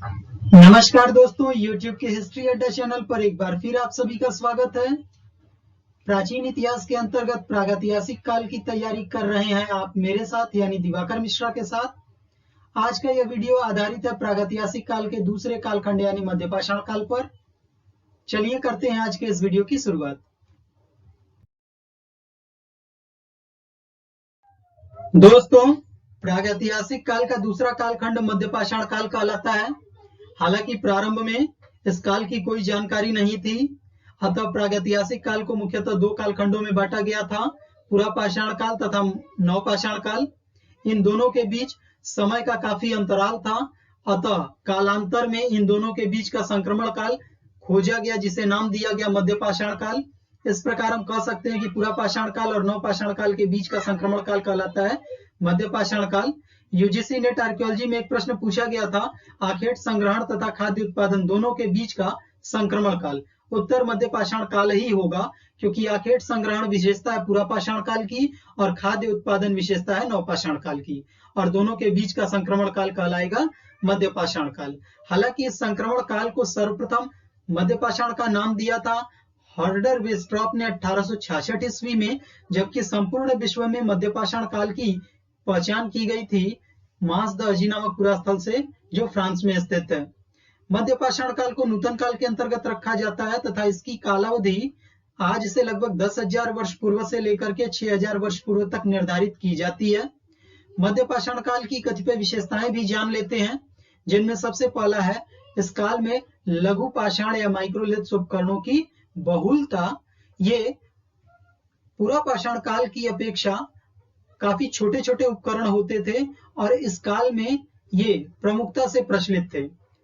नमस्कार दोस्तों, YouTube के हिस्ट्री अड्डा चैनल पर एक बार फिर आप सभी का स्वागत है। प्राचीन इतिहास के अंतर्गत प्रागैतिहासिक काल की तैयारी कर रहे हैं आप मेरे साथ यानी दिवाकर मिश्रा के साथ। आज का यह वीडियो आधारित है प्रागैतिहासिक काल के दूसरे कालखंड यानी मध्यपाषाण काल पर। चलिए करते हैं आज के इस वीडियो की शुरुआत। दोस्तों, प्रागैतिहासिक काल का दूसरा कालखंड मध्यपाषाण काल कहलाता है। हालांकि प्रारंभ में इस काल की कोई जानकारी नहीं थी, अतः प्रागैतिहासिक काल को मुख्यतः दो कालखंडों में बांटा गया था, पुरापाषाण काल तथा नवपाषाण काल। इन दोनों के बीच समय का काफी अंतराल था, अतः कालांतर में इन दोनों के बीच का संक्रमण काल खोजा गया, जिसे नाम दिया गया मध्यपाषाण काल। इस प्रकार हम कह सकते हैं कि पुरापाषाण काल और नवपाषाण काल के बीच का संक्रमण काल कहलाता है मध्यपाषाण काल। यूजीसी नेट आर्कियोलॉजी में एक प्रश्न पूछा गया था, आखेट संग्रहण तथा खाद्य उत्पादन दोनों के बीच का संक्रमण काल। उत्तर मध्यपाषाण काल ही होगा, क्योंकि आखेट संग्रहण विशेषता है पुरापाषाण काल की और खाद्य उत्पादन विशेषता है नवपाषाण काल की, और दोनों के बीच का संक्रमण काल कहलाएगा मध्यपाषाण काल। हालांकि इस संक्रमण काल को सर्वप्रथम मध्यपाषाण का नाम दिया था हॉर्डर वेस्ट्रॉप ने 1866 ईस्वी में, जबकि संपूर्ण विश्व में मध्यपाषाण काल की पहचान की गई थी मास द अजी नामक पुरास्थल से, जो फ्रांस में स्थित है। मध्यपाषाण काल को नूतन काल के अंतर्गत रखा जाता है तथा इसकी कालावधि आज से लगभग 10,000 वर्ष पूर्व से लेकर के 6,000 वर्ष पूर्व तक निर्धारित की जाती है। मध्यपाषाण काल की कतिपय विशेषताएं भी जान लेते हैं, जिनमें सबसे पहला है इस काल में लघु पाषाण या माइक्रोलिथ्स उपकरणों की बहुलता। ये पुरापाषाण काल की अपेक्षा काफी छोटे छोटे उपकरण होते थे और इस काल में ये प्रमुखता से प्रचलित थे।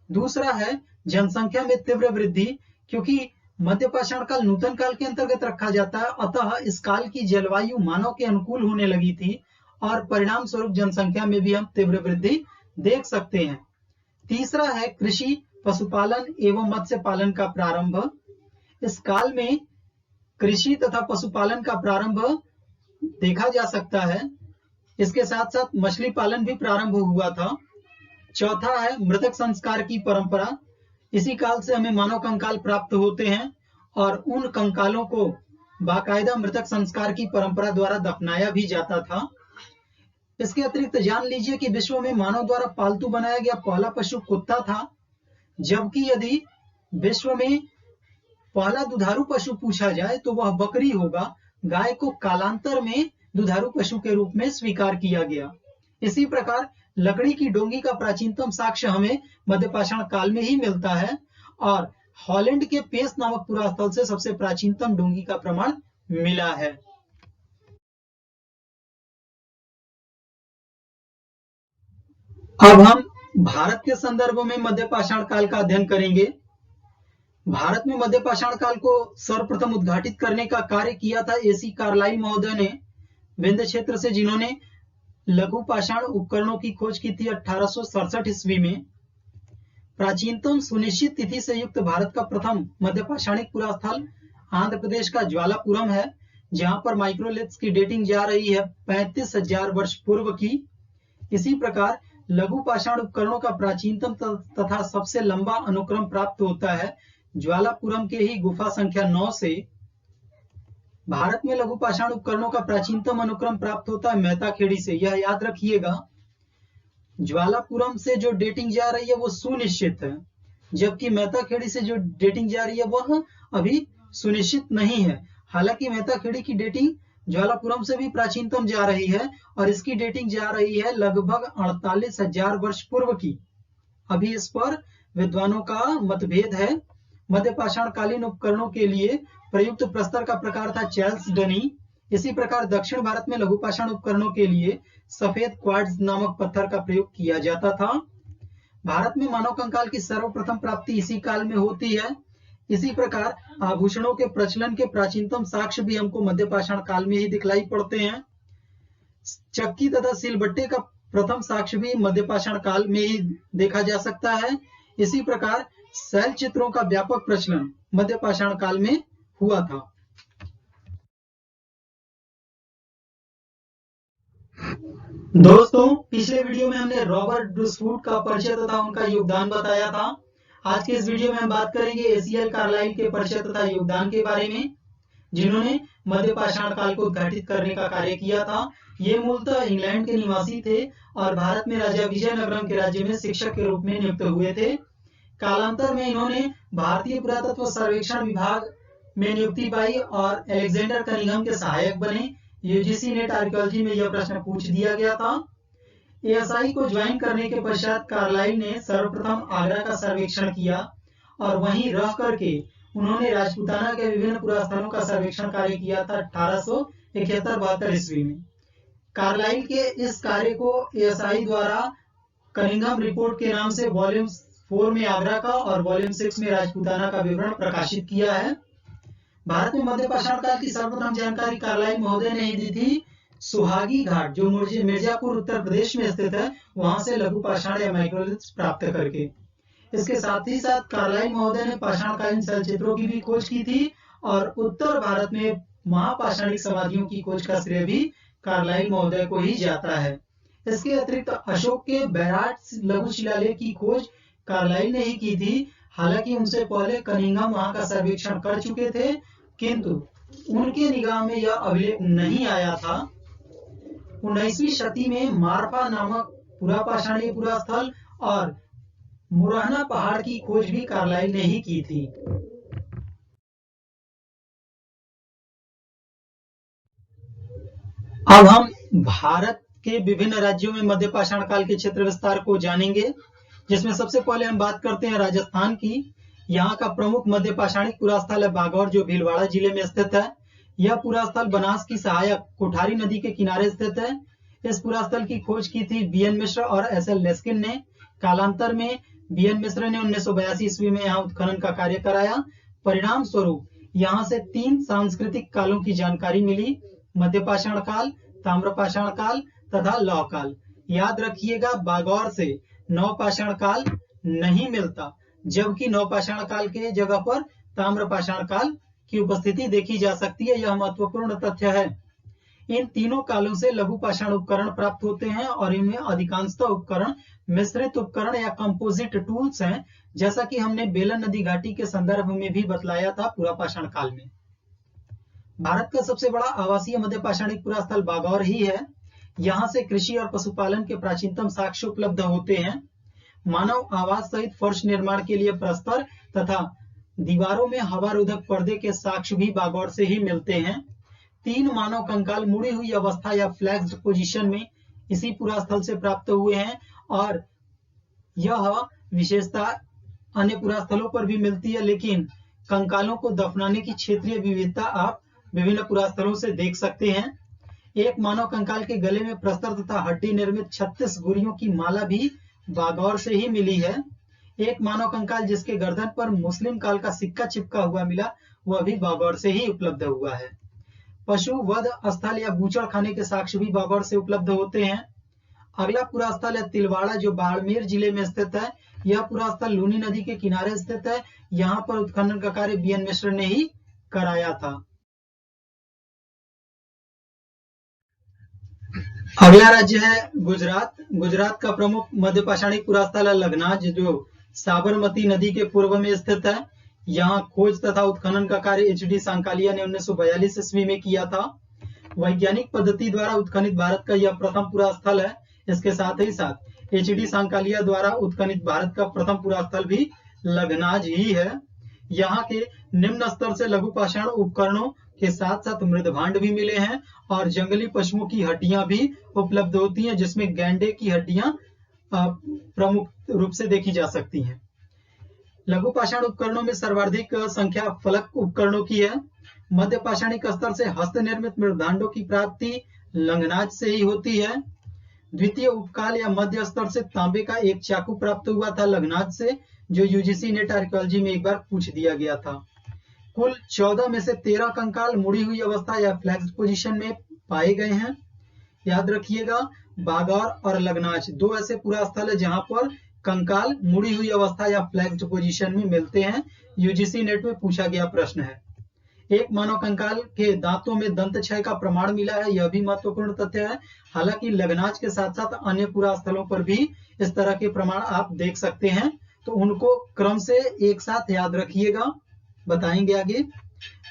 दूसरा है जनसंख्या में तीव्र वृद्धि। क्योंकि मध्यपाषाण काल नूतन काल के अंतर्गत रखा जाता है, अतः इस काल की जलवायु मानव के अनुकूल होने लगी थी और परिणाम स्वरूप जनसंख्या में भी हम तीव्र वृद्धि देख सकते हैं। तीसरा है कृषि, पशुपालन एवं मत्स्य पालन का प्रारंभ। इस काल में कृषि तथा पशुपालन का प्रारंभ देखा जा सकता है। इसके साथ साथ मछली पालन भी प्रारंभ हुआ था। चौथा है मृतक संस्कार की परंपरा। इसी काल से हमें मानव कंकाल प्राप्त होते हैं और उन कंकालों को बाकायदा मृतक संस्कार की परंपरा द्वारा दफनाया भी जाता था। इसके अतिरिक्त जान लीजिए कि विश्व में मानव द्वारा पालतू बनाया गया पहला पशु कुत्ता था, जबकि यदि विश्व में पहला दुधारू पशु पूछा जाए तो वह बकरी होगा। गाय को कालांतर में दुधारू पशु के रूप में स्वीकार किया गया। इसी प्रकार लकड़ी की डोंगी का प्राचीनतम साक्ष्य हमें मध्यपाषाण काल में ही मिलता है और हॉलैंड के पेस नामक पुरास्थल से सबसे प्राचीनतम डोंगी का प्रमाण मिला है। अब हम भारत के संदर्भ में मध्यपाषाण काल का अध्ययन करेंगे। भारत में मध्यपाषाण काल को सर्वप्रथम उद्घाटित करने का कार्य किया था एसी कार्लाइल महोदय ने विंध्य क्षेत्र से, जिन्होंने लघु पाषाण उपकरणों की खोज की थी 1867 ईस्वी में। प्राचीनतम सुनिश्चित तिथि से युक्त भारत का प्रथम मध्यपाषाणिक पुरास्थल आंध्र प्रदेश का ज्वालापुरम है, जहां पर माइक्रोलिथ्स की डेटिंग जा रही है 35,000 वर्ष पूर्व की। इसी प्रकार लघु पाषाण उपकरणों का प्राचीनतम तथा सबसे लंबा अनुक्रम प्राप्त होता है ज्वालापुरम के ही गुफा संख्या 9 से। भारत में लघु पाषाण उपकरणों का प्राचीनतम अनुक्रम प्राप्त होता है मेहताखेड़ी से। यह याद रखिएगा, ज्वालापुरम से जो डेटिंग जा रही है वो सुनिश्चित है, जबकि मेहताखेड़ी से जो डेटिंग जा रही है वह अभी सुनिश्चित नहीं है। हालांकि मेहताखेड़ी की डेटिंग ज्वालापुरम से भी प्राचीनतम जा रही है और इसकी डेटिंग जा रही है लगभग 48,000 वर्ष पूर्व की। अभी इस पर विद्वानों का मतभेद है। मध्यपाषाण कालीन उपकरणों के लिए प्रयुक्त प्रस्तर का प्रकार था चैल्सडनी। इसी प्रकार दक्षिण भारत में लघु पाषाण उपकरणों के लिए सफेद क्वार्ट्ज नामक पत्थर का प्रयोग किया जाता था। भारत में मानव कंकाल की सर्वप्रथम प्राप्ति इसी काल में होती है। इसी प्रकार आभूषणों के प्रचलन के प्राचीनतम साक्ष्य भी हमको मध्यपाषाण काल में ही दिखलाई पड़ते हैं। चक्की तथा सिलबट्टे का प्रथम साक्ष्य भी मध्यपाषाण काल में ही देखा जा सकता है। इसी प्रकार शैल चित्रों का व्यापक प्रचलन मध्यपाषाण काल में हुआ था। दोस्तों, पिछले वीडियो में हमने रॉबर्ट ब्रूसवुड का परिचय तथा उनका योगदान बताया था। आज के इस वीडियो में हम बात करेंगे एसीएल कार्लाइल के परिचय तथा योगदान के बारे में, जिन्होंने मध्य पाषाण काल को उद्घाटित करने का कार्य किया था। ये मूलतः इंग्लैंड के निवासी थे और भारत में राजा विजयनगरम के राज्य में शिक्षक के रूप में नियुक्त हुए थे। कालांतर में इन्होंने भारतीय पुरातत्व सर्वेक्षण विभाग में नियुक्ति पाई और अलेक्जेंडर कनिंघम के सहायक बने। यूजीसी नेट आर्कियोलॉजी में यह प्रश्न पूछ दिया गया था। एएसआई को ज्वाइन करने के पश्चात कार्लाइल ने सर्वप्रथम आगरा का सर्वेक्षण किया और वहीं रह करके उन्होंने राजपूताना के विभिन्न पुरास्थलों का सर्वेक्षण कार्य किया था 1871-72 ईस्वी में। कार्लाइल के इस कार्य को एएसआई द्वारा कनिंघम रिपोर्ट के नाम से वॉल्यूम 4 में आगरा का और वॉल्यूम 6 में राजपूताना का विवरण प्रकाशित किया है। भारत में मध्य पाषाण काल की सर्वप्रथम जानकारी कार्लाइल महोदय ने ही दी थी। सुहागी घाट जो मिर्जापुर उत्तर प्रदेश में स्थित है, वहां से लघु पाषाण या माइक्रोलिथ्स प्राप्त करके। इसके साथ ही साथ कार्लाइल महोदय ने पाषाणकालीन चलचित्रों की भी खोज की थी और उत्तर भारत में महापाषाणिक समाधियों की खोज का श्रेय भी कार्लाइल महोदय को ही जाता है। इसके अतिरिक्त अशोक के बैराट लघु शिलालेख की खोज कार्लाइल ने ही की थी। हालांकि उनसे पहले कनिंघम वहां का सर्वेक्षण कर चुके थे, किंतु उनके निगाह में यह अभिलेख नहीं आया था। 19वीं शती में मारफा नामक पुरापाषाणीय पुरास्थल और मुरहना पहाड़ की खोज भी कार्लाइल ने ही की थी। अब हम भारत के विभिन्न राज्यों में मध्य पाषाण काल के क्षेत्र विस्तार को जानेंगे, जिसमें सबसे पहले हम बात करते हैं राजस्थान की। यहाँ का प्रमुख मध्य पाषाणिक पुरास्थल है बागौर, जो भीलवाड़ा जिले में स्थित है। यह पुरास्थल बनास की सहायक कोठारी नदी के किनारे स्थित है। इस पुरास्थल की खोज की थी बीएन मिश्र और एसएल लेस्किन ने। कालांतर में बीएन मिश्र ने 1982 ईस्वी में यहाँ उत्खनन का कार्य कराया। परिणाम स्वरूप यहाँ से 3 सांस्कृतिक कालों की जानकारी मिली: मध्य पाषाण काल, ताम्र पाषाण काल तथा लौह काल। याद रखिएगा, बागौर से नव पाषाण काल नहीं मिलता, जबकि नव पाषाण काल के जगह पर ताम्र पाषाण काल की उपस्थिति देखी जा सकती है। यह महत्वपूर्ण तथ्य है। इन तीनों कालों से लघु पाषाण उपकरण प्राप्त होते हैं और इनमें अधिकांशतः उपकरण मिश्रित उपकरण या कंपोजिट टूल्स हैं, जैसा कि हमने बेलन नदी घाटी के संदर्भ में भी बतलाया था पूरा पाषाण काल में। भारत का सबसे बड़ा आवासीय मध्य पाषाणिक पुरास्थल बागौर ही है। यहाँ से कृषि और पशुपालन के प्राचीनतम साक्ष्य उपलब्ध होते हैं। मानव आवास सहित फर्श निर्माण के लिए प्रस्तर तथा दीवारों में हवारोधक पर्दे के साक्ष्य भी बागौर से ही मिलते हैं। 3 मानव कंकाल मुड़ी हुई अवस्था या फ्लैक्स्ड पोजीशन में इसी पुरास्थल से प्राप्त हुए हैं और यह विशेषता अन्य पुरास्थलों पर भी मिलती है, लेकिन कंकालों को दफनाने की क्षेत्रीय विविधता आप विभिन्न पुरास्थलों से देख सकते हैं। एक मानव कंकाल के गले में प्रस्तर तथा हड्डी निर्मित 36 गुरियों की माला भी बागौर से ही मिली है। एक मानव कंकाल जिसके गर्दन पर मुस्लिम काल का सिक्का चिपका हुआ मिला, वह भी बागौर से ही उपलब्ध हुआ है। पशु वध स्थल या बूचड़ खाने के साक्ष्य भी बागौर से उपलब्ध होते हैं। अगला पुरास्थल है तिलवाड़ा, जो बाड़मेर जिले में स्थित है। यह पुरास्थल लूनी नदी के किनारे स्थित है। यहाँ पर उत्खनन का कार्य बीएन मिश्र ने ही कराया था। अगला राज्य है गुजरात। गुजरात का प्रमुख मध्य पाषाणिक पुरास्थल है लखनाज, जो साबरमती नदी के पूर्व में स्थित है। यहाँ खोज तथा उत्खनन का कार्य एचडी सांकालिया ने 1942 ईस्वी में किया था। वैज्ञानिक पद्धति द्वारा उत्खनित भारत का यह प्रथम पुरास्थल है। इसके साथ ही साथ एचडी सांकालिया द्वारा उत्खनित भारत का प्रथम पुरास्थल भी लखनाज ही है। यहाँ के निम्न स्तर से लघु पाषाण उपकरणों के साथ साथ मृदभांड भी मिले हैं और जंगली पशुओं की हड्डियां भी उपलब्ध होती हैं, जिसमें गैंडे की हड्डियां प्रमुख रूप से देखी जा सकती हैं। लघु पाषाण उपकरणों में सर्वाधिक संख्या फलक उपकरणों की है। मध्य पाषाणिक स्तर से हस्त निर्मित मृदभांडों की प्राप्ति लखनाज से ही होती है। द्वितीय उपकाल या मध्य स्तर से तांबे का एक चाकू प्राप्त हुआ था लखनाज से, जो यूजीसी नेट आर्कियोलॉजी में एक बार पूछ दिया गया था। कुल 14 में से 13 कंकाल मुड़ी हुई अवस्था या फ्लैक्स्ड पोजीशन में पाए गए हैं। याद रखिएगा, बागौर और लखनाज 2 ऐसे पुरास्थल है जहां पर कंकाल मुड़ी हुई अवस्था या फ्लैक्स्ड पोजीशन में मिलते हैं। यूजीसी नेट में पूछा गया प्रश्न है। एक मानव कंकाल के दांतों में दंत क्षय का प्रमाण मिला है, यह भी महत्वपूर्ण तथ्य है। हालांकि लग्नाज के साथ साथ अन्य पुरास्थलों पर भी इस तरह के प्रमाण आप देख सकते हैं, तो उनको क्रम से एक साथ याद रखिएगा, बताएंगे आगे।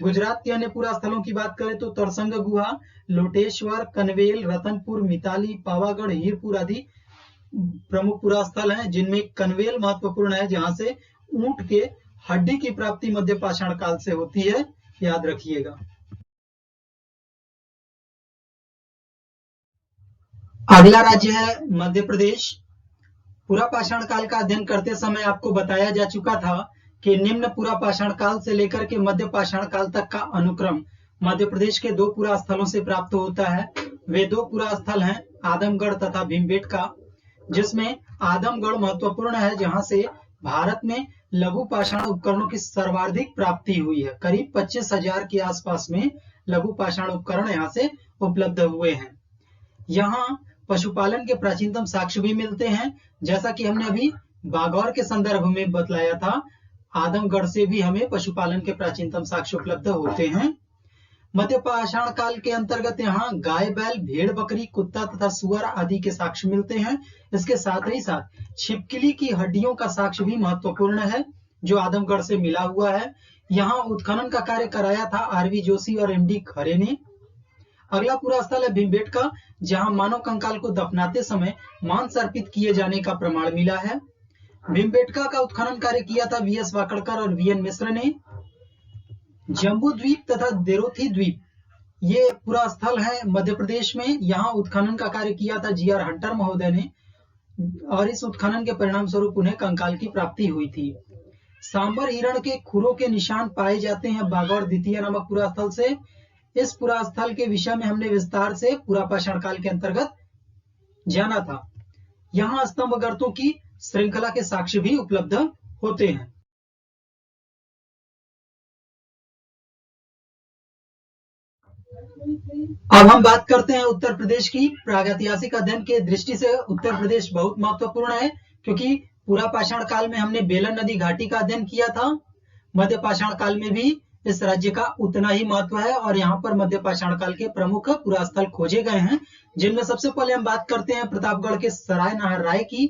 गुजरात के अन्य पुरास्थलों की बात करें तो तरसंग गुहा, लोटेश्वर, कनवेल, रतनपुर, मिताली, पावागढ़, हीरपुर आदि प्रमुख पुरास्थल हैं, जिनमें कनवेल महत्वपूर्ण है, जहां से ऊंट के हड्डी की प्राप्ति मध्य पाषाण काल से होती है, याद रखिएगा। अगला राज्य है मध्य प्रदेश। पुरा पाषाण काल का अध्ययन करते समय आपको बताया जा चुका था कि निम्न पुरा पाषाण काल से लेकर के मध्य पाषाण काल तक का अनुक्रम मध्य प्रदेश के दो पुरा स्थलों से प्राप्त होता है। वे दो पुरा स्थल हैं आदमगढ़ तथा भीमबेटका, जिसमें आदमगढ़ महत्वपूर्ण है, जहां से भारत में लघु पाषाण उपकरणों की सर्वाधिक प्राप्ति हुई है। करीब 25,000 के आसपास में लघु पाषाण उपकरण यहाँ से उपलब्ध हुए हैं। यहाँ पशुपालन के प्राचीनतम साक्ष्य भी मिलते हैं, जैसा कि हमने अभी बागौर के संदर्भ में बतलाया था। आदमगढ़ से भी हमें पशुपालन के प्राचीनतम साक्ष्य उपलब्ध होते हैं। मध्य पाषाण काल के अंतर्गत यहाँ गाय, बैल, भेड़, बकरी, कुत्ता तथा सुअर आदि के साक्ष्य मिलते हैं। इसके साथ ही साथ छिपकली की हड्डियों का साक्ष्य भी महत्वपूर्ण है, जो आदमगढ़ से मिला हुआ है। यहाँ उत्खनन का कार्य कराया था आरवी जोशी और एमडी खरे ने। अगला पुरास्थल है भीमबेटका, जहां मानव कंकाल को दफनाते समय मांस अर्पित किए जाने का प्रमाण मिला है। भीमबेटका का उत्खनन कार्य किया था वीएस वाकड़कर और वीएन मिश्र ने। जम्बू द्वीप तथा देरोथी द्वीप ये पूरा स्थल है मध्य प्रदेश में। यहाँ उत्खनन का कार्य किया था जीआर हंटर महोदय ने, और इस उत्खनन के परिणाम स्वरूप उन्हें कंकाल की प्राप्ति हुई थी। सांबर हिरण के खुरों के निशान पाए जाते हैं बागौर द्वितीय नामक पुरास्थल से। इस पुरास्थल के विषय में हमने विस्तार से पुरा पाषाण काल के अंतर्गत जाना था। यहाँ स्तंभ गर्तों की श्रृंखला के साक्ष्य भी उपलब्ध होते हैं। अब हम बात करते हैं उत्तर प्रदेश की। प्रागैतिहासिक अध्ययन के दृष्टि से उत्तर प्रदेश बहुत महत्वपूर्ण है, क्योंकि पूरा पाषाण काल में हमने बेलन नदी घाटी का अध्ययन किया था। मध्य पाषाण काल में भी इस राज्य का उतना ही महत्व है, और यहाँ पर मध्य पाषाण काल के प्रमुख पुरास्थल खोजे गए हैं, जिनमें सबसे पहले हम बात करते हैं प्रतापगढ़ के सराय नाहर राय की।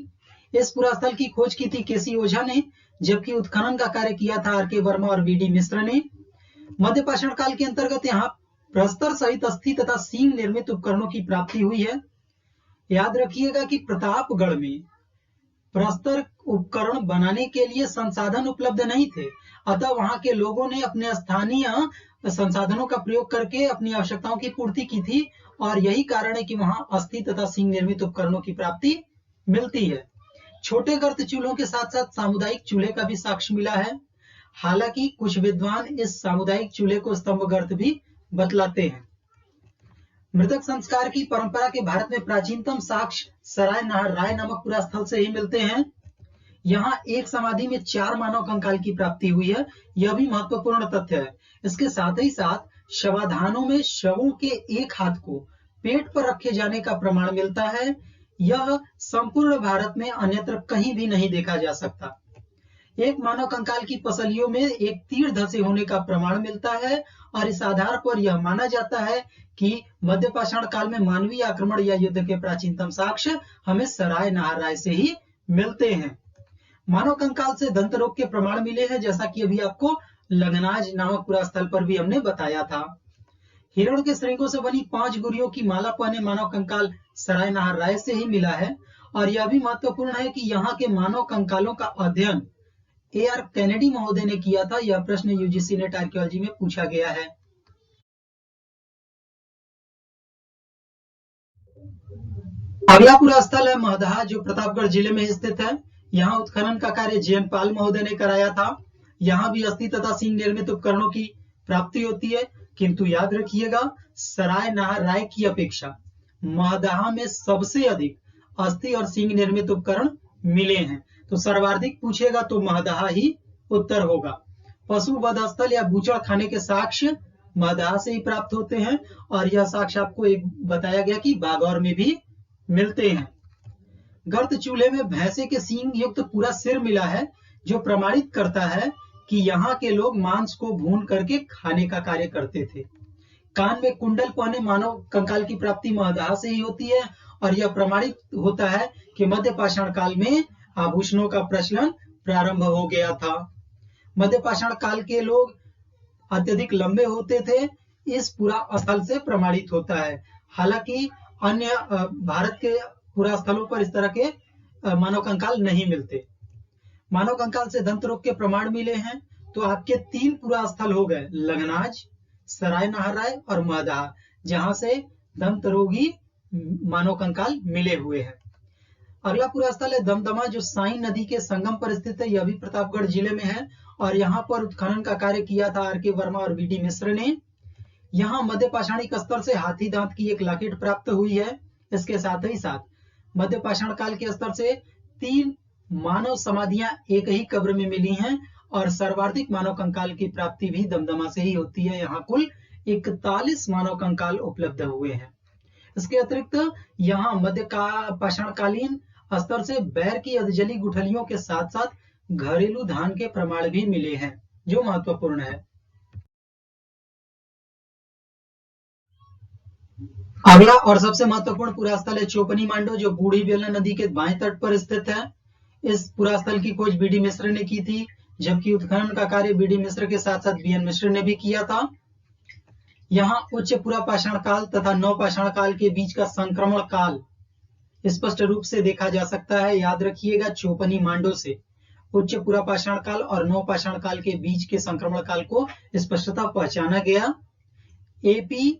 इस पुरास्थल की खोज की थी केसी ओझा ने, जबकि उत्खनन का कार्य किया था आर के वर्मा और बीडी मिश्र ने। मध्य पाषाण काल के अंतर्गत यहाँ प्रस्तर सहित अस्थि तथा सींग निर्मित उपकरणों की प्राप्ति हुई है। याद रखिएगा कि प्रतापगढ़ में प्रस्तर उपकरण बनाने के लिए संसाधन उपलब्ध नहीं थे, अतः वहां के लोगों ने अपने स्थानीय संसाधनों का प्रयोग करके अपनी आवश्यकताओं की पूर्ति की थी, और यही कारण है कि वहां अस्थि तथा सींग निर्मित उपकरणों की प्राप्ति मिलती है। छोटे गर्त चूल्हों के साथ साथ सामुदायिक चूल्हे का भी साक्ष्य मिला है। हालांकि कुछ विद्वान इस सामुदायिक चूल्हे को स्तंभ गर्त भी बतलाते हैं। मृतक संस्कार की परंपरा के भारत में प्राचीनतम साक्ष्य सराय नाहर राय नामक पुरास्थल से ही मिलते हैं। यहाँ एक समाधि में 4 मानव कंकाल की प्राप्ति हुई है, यह भी महत्वपूर्ण तथ्य है। इसके साथ ही साथ शवाधानों में शवों के एक हाथ को पेट पर रखे जाने का प्रमाण मिलता है। यह संपूर्ण भारत में अन्यत्र कहीं भी नहीं देखा जा सकता। एक मानव कंकाल की पसलियों में एक तीर धंसे होने का प्रमाण मिलता है, और इस आधार पर यह माना जाता है कि मध्य पाषाण काल में मानवीय आक्रमण या युद्ध के प्राचीनतम साक्ष्य हमें सराय नाहर राय से ही मिलते हैं। मानव कंकाल से दंत रोग के प्रमाण मिले हैं, जैसा कि अभी आपको लग्नाज नामक पुरास्थल पर भी हमने बताया था। हिरण के श्रृंगों से बनी 5 गुरियों की माला पहने मानव कंकाल सराय नाहर राय से ही मिला है। और यह भी महत्वपूर्ण है कि यहाँ के मानव कंकालों का अध्ययन AR कैनेडी महोदय ने किया था। यह प्रश्न यूजीसी नेट आर्कियोलॉजी में पूछा गया है। अगला पुरास्थल है महदहा, जो प्रतापगढ़ जिले में स्थित है। यहाँ उत्खनन का कार्य JN पाल महोदय ने कराया था। यहाँ भी अस्थि तथा सींग निर्मित उपकरणों की प्राप्ति होती है, किंतु याद रखिएगा सराय नाहर राय की अपेक्षा महदहा में सबसे अधिक अस्थि और सींग निर्मित उपकरण मिले हैं। तो सर्वाधिक पूछेगा तो महदहा ही उत्तर होगा। पशु वध स्थल या बूचड़ खाने के साक्ष्य महदहा से ही प्राप्त होते हैं, और यह साक्ष्य आपको एक बताया गया कि बागौर में भी मिलते हैं। गर्त चूल्हे में भैंसे के सींग युक्त पूरा सिर मिला है, जो प्रमाणित करता है कि यहाँ के लोग मांस को भून करके खाने का कार्य करते थे। कान में कुंडल पहने मानव कंकाल की प्राप्ति महदाह से ही होती है और यह प्रमाणित होता है कि मध्य पाषाण काल में आभूषणों का प्रचलन प्रारंभ हो गया था। मध्य पाषाण काल के लोग अत्यधिक लंबे होते थे, इस पुरा स्थल से प्रमाणित होता है। हालांकि अन्य भारत के पुरा स्थलों पर इस तरह के मानव कंकाल नहीं मिलते। मानव कंकाल से दंत रोग के प्रमाण मिले हैं तो आपके 3 पुरा स्थल हो गए, लग्नाज, सराय नाहराय और महदाह, जहां से दंत रोगी मानव कंकाल मिले हुए हैं। अगला पुरा स्थल है दमदमा, जो साइन नदी के संगम पर स्थित है। यह भी प्रतापगढ़ जिले में है और यहाँ पर उत्खनन का कार्य किया था आर के वर्मा और बी डी मिश्र ने। यहाँ मध्य पाषाणिक स्तर से हाथी दांत की एक लाकेट प्राप्त हुई है। इसके साथ ही साथ मध्य पाषाण काल के स्तर से 3 मानव समाधियां एक ही कब्र में मिली हैं और सर्वाधिक मानव कंकाल की प्राप्ति भी दमदमा से ही होती है। यहाँ कुल 41 मानव कंकाल उपलब्ध हुए हैं। इसके अतिरिक्त यहाँ मध्य पाषाण कालीन स्तर से बैर की अधजली गुठलियों के साथ साथ घरेलू धान के प्रमाण भी मिले हैं, जो महत्वपूर्ण है। अगला और सबसे महत्वपूर्ण पुरा स्थल है चोपनी मांडो, जो बूढ़ी बेलना नदी के बाएं तट पर स्थित है। इस पुरा स्थल की खोज बी डी मिश्र ने की थी, जबकि उत्खनन का कार्य बी डी मिश्र के साथ साथ बी एन मिश्र ने भी किया था। यहाँ उच्च पुरा पाषाण काल तथा नव पाषाण काल के बीच का संक्रमण काल स्पष्ट रूप से देखा जा सकता है। याद रखिएगा, चोपनी मांडो से उच्च पुरा पाषाण काल और नव पाषाण काल के बीच के संक्रमण काल को स्पष्टता पहचाना गया। एपी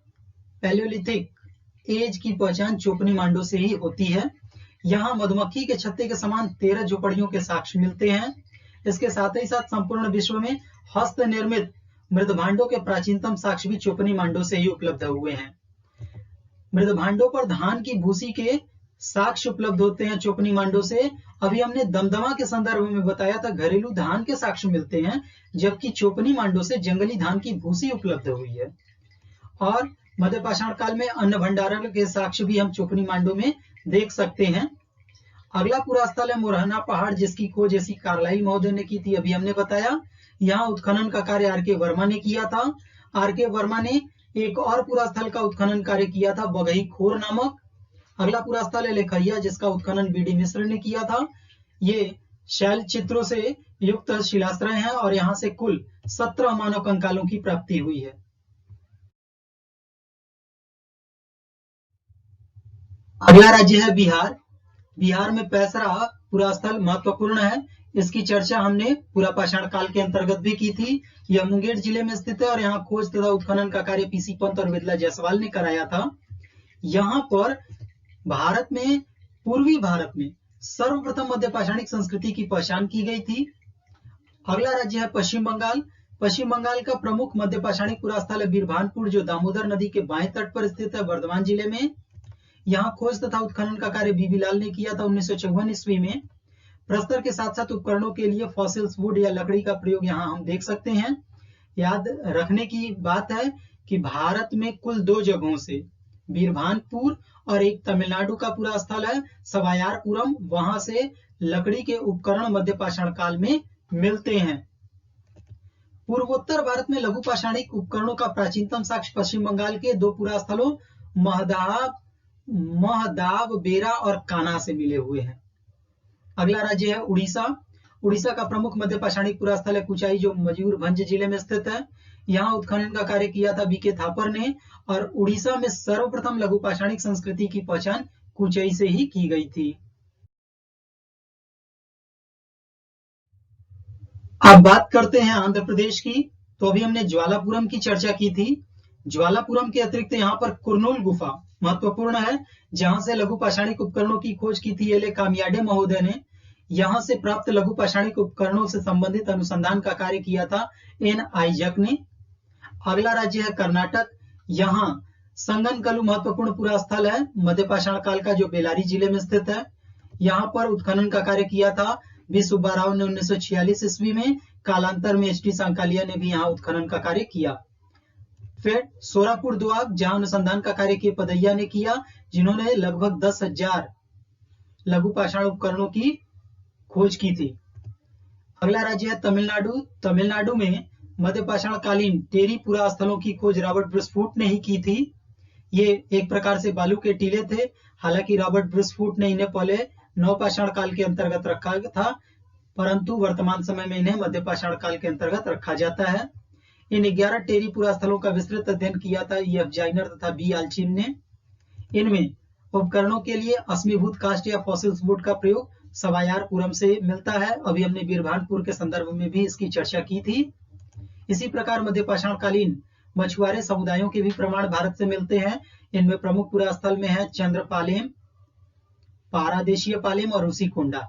पैलियोलिथिक एज की पहचान चोपनी मांडो से ही होती है। यहाँ मधुमक्खी के छत्ते के समान 13 झोपड़ियों के साक्ष्य मिलते हैं। इसके साथ ही साथ संपूर्ण विश्व में हस्त निर्मित मृदभांडों के प्राचीनतम साक्ष्य भी चोपनी मांडो से ही उपलब्ध हुए हैं। मृदभांडों पर धान की भूसी के साक्ष्य उपलब्ध होते हैं चोपनी मांडो से। अभी हमने दमदमा के संदर्भ में बताया था घरेलू धान के साक्ष्य मिलते हैं, जबकि चोपनी मांडो से जंगली धान की भूसी उपलब्ध हुई है। और मध्य पाषाण काल में अन्न भंडारण के साक्ष्य भी हम चोपनी मांडो में देख सकते हैं। अगला पुरा स्थल है मुरहना पहाड़, जिसकी खोज एसी कार्लाइल महोदय ने की थी, अभी हमने बताया। यहाँ उत्खनन का कार्य आर के वर्मा ने किया था। आर के वर्मा ने एक और पुरा स्थल का उत्खनन कार्य किया था, बगही खोर नामक। अगला पुरा स्थल है लेखरिया, जिसका उत्खनन बी डी मिश्र ने किया था। ये शैल चित्रों से युक्त शिलाश्रय हैं और यहाँ से कुल 17 मानव कंकालों की प्राप्ति हुई है। अगला राज्य है बिहार। बिहार में पैसरा पुरा स्थल महत्वपूर्ण है। इसकी चर्चा हमने पुरा पाषाण काल के अंतर्गत भी की थी। यह मुंगेर जिले में स्थित है और यहाँ खोज तथा उत्खनन का कार्य पीसी पंत और विदला जायसवाल ने कराया था। यहाँ पर पूर्वी भारत में सर्वप्रथम मध्य पाषाणिक संस्कृति की पहचान की गई थी। अगला राज्य है पश्चिम बंगाल। पश्चिम बंगाल का प्रमुख मध्य पाषाणिक पुरा स्थल है बीरभानपुर, जो दामोदर नदी के बाएं तट पर स्थित है, वर्धमान जिले में। यहाँ खोज तथा उत्खनन का कार्य बीबी लाल ने किया था 1954 ईस्वी में। प्रस्तर के साथ साथ उपकरणों के लिए फॉसिल्स वुड या लकड़ी का प्रयोग यहाँ हम देख सकते हैं। याद रखने की बात है कि भारत में कुल 2 जगहों से, बीरभानपुर और एक तमिलनाडु का पूरा स्थल है सवायारपुरम, वहां से लकड़ी के उपकरण मध्य पाषाण काल में मिलते हैं। पूर्वोत्तर भारत में लघु पाषाणिक उपकरणों का प्राचीनतम साक्ष्य पश्चिम बंगाल के 2 पुरा स्थलों महदाव बेरा और काना से मिले हुए हैं। अगला राज्य है उड़ीसा। उड़ीसा का प्रमुख मध्य पाषाणिक पुरा स्थल है कुचाई, जो मयूरभंज जिले में स्थित है। यहाँ उत्खनन का कार्य किया था बीके थापर ने और उड़ीसा में सर्वप्रथम लघु पाषाणिक संस्कृति की पहचान कुचाई से ही की गई थी। अब बात करते हैं आंध्र प्रदेश की। तो अभी हमने ज्वालापुरम की चर्चा की थी। ज्वालापुरम के अतिरिक्त यहाँ पर कुरनूल गुफा महत्वपूर्ण है, जहां से लघु पाषाणिक उपकरणों की खोज की थी एल ए कामियाडे महोदय ने। यहाँ से प्राप्त लघु पाषाणिक उपकरणों से संबंधित अनुसंधान का कार्य किया था एन आइजक ने। अगला राज्य है कर्नाटक। यहाँ संगनकलु महत्वपूर्ण पुरा स्थल है मध्य पाषाण काल का, जो बेलारी जिले में स्थित है। यहाँ पर उत्खनन का कार्य किया था बी सुब्बा राव ने 1946 ईस्वी में। कालांतर में एच टी सांकालिया ने भी यहाँ उत्खनन का कार्य किया। फिर सोरापुर दुआब, जहां अनुसंधान का कार्य के पदैया ने किया, जिन्होंने लगभग 10,000 लघु पाषाण उपकरणों की खोज की थी। अगला राज्य है तमिलनाडु। तमिलनाडु में मध्यपाषाण कालीन टेरीपुरा स्थलों की खोज रॉबर्ट ब्रुसफूट ने ही की थी। ये एक प्रकार से बालू के टीले थे। हालांकि रॉबर्ट ब्रुसफूट ने इन्हें पहले नवपाषाण काल के अंतर्गत रखा था, परंतु वर्तमान समय में इन्हें मध्यपाषाण काल के अंतर्गत रखा जाता है। इन 11 टेरीपुरा स्थलों का विस्तृत अध्ययन किया था EF जाइनर तथा B आल्चिन ने। इनमें उपकरणों के लिए अश्मीभूत काष्ठ या फॉसिल्स वुड का प्रयोग सवायारपुरम से मिलता है। अभी हमने बीरभानपुर के संदर्भ में भी इसकी चर्चा की थी। इसी प्रकार मध्यपाषाण कालीन मछुआरे समुदायों के भी प्रमाण भारत से मिलते हैं। इनमें प्रमुख पुरास्थल में है चंद्रपालेम, पारादेशीय पालेम और ऋषिकुंडा।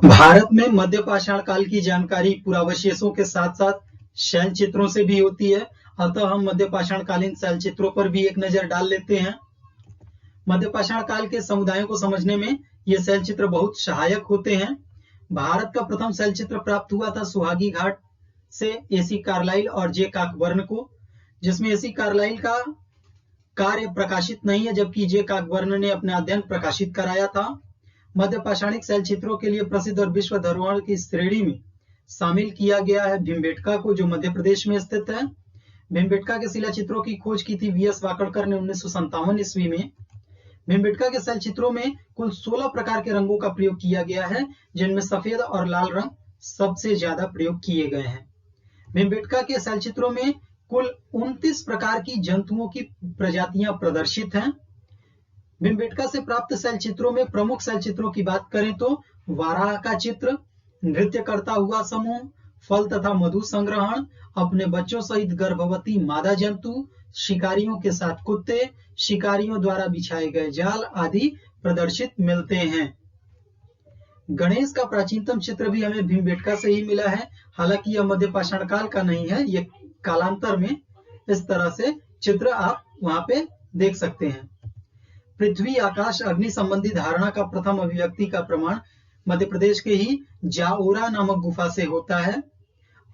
भारत में मध्यपाषाण काल की जानकारी पुरावशेषों के साथ साथ शैल चित्रों से भी होती है। अतः हम मध्यपाषाण कालीन शैल चित्रों पर भी एक नजर डाल लेते हैं। मध्यपाषाण काल के समुदायों को समझने में ये शैल चित्र बहुत सहायक होते हैं। भारत का प्रथम शैल चित्र प्राप्त हुआ था सुहागी घाट से AC कार्लाइल और J काकबर्न को, जिसमें AC कार्लाइल का कार्य प्रकाशित नहीं है, जबकि J काकबर्न ने अपना अध्ययन प्रकाशित कराया था। मध्यपाषाणिक शैल चित्रों के लिए प्रसिद्ध और विश्व धरोहर की श्रेणी में शामिल किया गया है भीमबेटका को, जो मध्य प्रदेश में स्थित है। भीमबेटका के शिला चित्रों की खोज की थी VS वाकड़कर ने 1957 ईस्वी में। भीमबेटका के शैल चित्रों में कुल 16 प्रकार के रंगों का प्रयोग किया गया है, जिनमें सफेद और लाल रंग सबसे ज्यादा प्रयोग किए गए हैं। भीमबेटका के शैल चित्रों में कुल 29 प्रकार की जंतुओं की प्रजातियां प्रदर्शित हैं। भीमबेटका से प्राप्त शैल चित्रों में प्रमुख शैल चित्रों की बात करें तो वाराह का चित्र, नृत्य करता हुआ समूह, फल तथा मधु संग्रहण, अपने बच्चों सहित गर्भवती मादा जंतु, शिकारियों के साथ कुत्ते, शिकारियों द्वारा बिछाए गए जाल आदि प्रदर्शित मिलते हैं। गणेश का प्राचीनतम चित्र भी हमें भीमबेटका से ही मिला है। हालांकि यह मध्यपाषाण काल का नहीं है, यह कालांतर में इस तरह से चित्र आप वहां पे देख सकते हैं। पृथ्वी आकाश अग्नि संबंधी धारणा का प्रथम अभिव्यक्ति का प्रमाण मध्य प्रदेश के ही जाओरा नामक गुफा से होता है।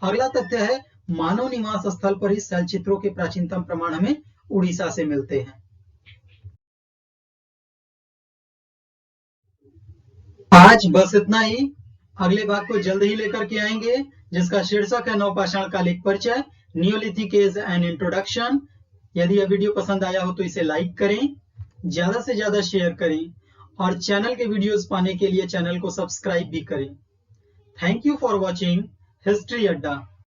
अगला तथ्य है मानव निवास स्थल पर ही शैल चित्रों के प्राचीनतम प्रमाण हमें उड़ीसा से मिलते हैं। आज बस इतना ही। अगले भाग को जल्द ही लेकर के आएंगे, जिसका शीर्षक है नवपाषाण काल एक परिचय, नियोलिथिक एज एन इंट्रोडक्शन। यदि यह वीडियो पसंद आया हो तो इसे लाइक करें, ज्यादा से ज्यादा शेयर करें और चैनल के वीडियोस पाने के लिए चैनल को सब्सक्राइब भी करें। Thank you for watching history अड्डा।